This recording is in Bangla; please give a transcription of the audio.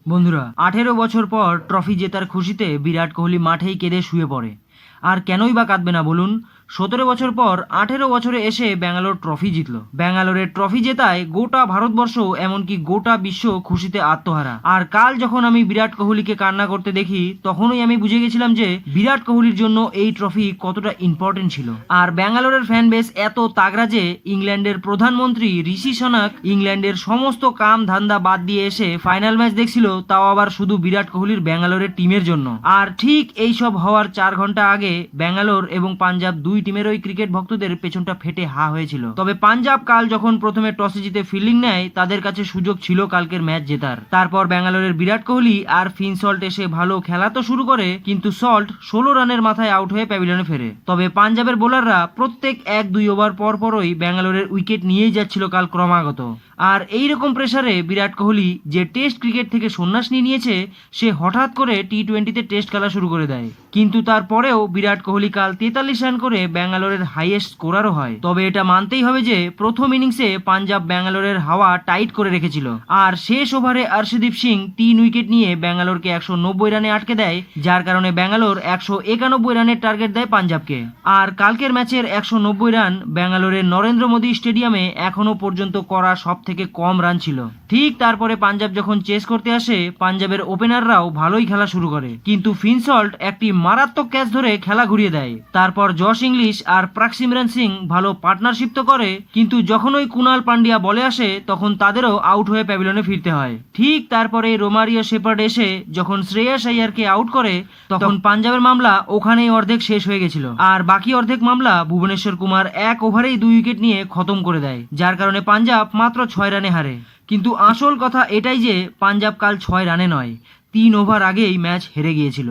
বন্ধুরা, 18 বছর পর ট্রফি জেতার খুশিতে বিরাট কোহলি মাঠেই কেঁদে শুয়ে পড়ে। আর কেনই বা কাঁদবে না বলুন? 17 বছর পর 18 বছরে এসে ব্যাঙ্গালোর ট্রফি জিতলো। ব্যাঙ্গালোরের ট্রফি জেতায় গোটা ভারতবর্ষ এমনকি গোটা বিশ্ব খুশিতে আত্মহারা। আর কাল যখন আমি বিরাট কোহলিকে কান্না করতে দেখি, তখনই আমি বুঝে গেছিলাম যে বিরাট কোহলির জন্য এই ট্রফি কতটা ইম্পর্টেন্ট ছিল। আর ব্যাঙ্গালোরের ফ্যান বেস এত তাগড়া যে ইংল্যান্ডের প্রধানমন্ত্রী ঋষি সনাক ইংল্যান্ডের সমস্ত কাম ধান্দা বাদ দিয়ে এসে ফাইনাল ম্যাচ দেখছিল, তাও আবার শুধু বিরাট কোহলির ব্যাঙ্গালোরের টিমের জন্য। আর ঠিক এই সব হওয়ার 4 ঘন্টা আগে ব্যাঙ্গালোর এবং পাঞ্জাব দুই টিমেরই ক্রিকেট ভক্তদের পেছনটা ফেটে হা হয়েছিল। তবে পাঞ্জাব কাল যখন প্রথমে টসে জিতে ফিল্ডিং নেয়, তাদের কাছে সুযোগ ছিল কালকের ম্যাচ জেতার। তারপর ব্যাঙ্গালোরের বিরাট কোহলি আর ফিন সল্ট এসে ভালো খেলা তো শুরু করে, কিন্তু সল্ট 16 রানের মাথায় আউট হয়ে প্যাভিলিয়নে ফেরে। তবে পাঞ্জাবের বোলাররা প্রত্যেক 1-2 ওভার পর পরই ব্যাঙ্গালোরের উইকেট নিয়েই যাচ্ছিল কাল ক্রমাগত। আর এই রকম প্রেসারে বিরাট কোহলি, যে টেস্ট ক্রিকেট থেকে সন্ন্যাস নিয়েছে, সে হঠাৎ করে টি-20তে টেস্ট খেলা শুরু করে দেয়। কিন্তু তারপরেও বিরাট কোহলি কাল 43 রান করে ব্যাঙ্গালোরের হাইয়েস্ট স্কোরারও হয়। তবে এটা মানতেই হবে যে প্রথম ইনিংসে পাঞ্জাব ব্যাঙ্গালোরের হাওয়া টাইট করে রেখেছিল। আর শেষ ওভারে অর্শদীপ সিং 3 উইকেট নিয়ে ব্যাঙ্গালোরকে 190 রানে আটকে দেয়, যার কারণে ব্যাঙ্গালোর 191 রানের টার্গেট দেয় পাঞ্জাবকে। আর কালকের ম্যাচের 190 রান ব্যাঙ্গালোরের নরেন্দ্র মোদী স্টেডিয়ামে এখনো পর্যন্ত করা সব থেকে কম রান ছিল। ঠিক তারপরে পাঞ্জাব যখন চেস করতে আসে, পাঞ্জাবের ওপেনাররাও ভালোই খেলা শুরু করে, কিন্তু ফিন সল্ট একটি মারাত্মক ক্যাচ ধরে খেলা ঘুরিয়ে দেয়। তারপর জশ ইংলিশ আর প্রাক-সিমরন সিং ভালো পার্টনারশিপ তো করে, কিন্তু যখন ওই কুনাল পান্ডিয়া বলে আসে, তখন তাদেরও আউট হয়ে প্যাভিলিয়নে ফিরতে হয়। ঠিক তারপরে রোমারিও শেপার্ড এসে যখন শ্রেয়াস আইয়ারকে আউট করে, তখন পাঞ্জাবের মামলা ওখানেই অর্ধেক শেষ হয়ে গেছিল। আর বাকি অর্ধেক মামলা ভুবনেশ্বর কুমার 1 ওভারেই 2 উইকেট নিয়ে খতম করে দেয়, যার কারণে পাঞ্জাব মাত্র 6 রানে হারে। কিন্তু আসল কথা এটাই যে পাঞ্জাব কাল 6 রানে নয়, 3 ওভার আগেই ম্যাচ হেরে গিয়েছিল।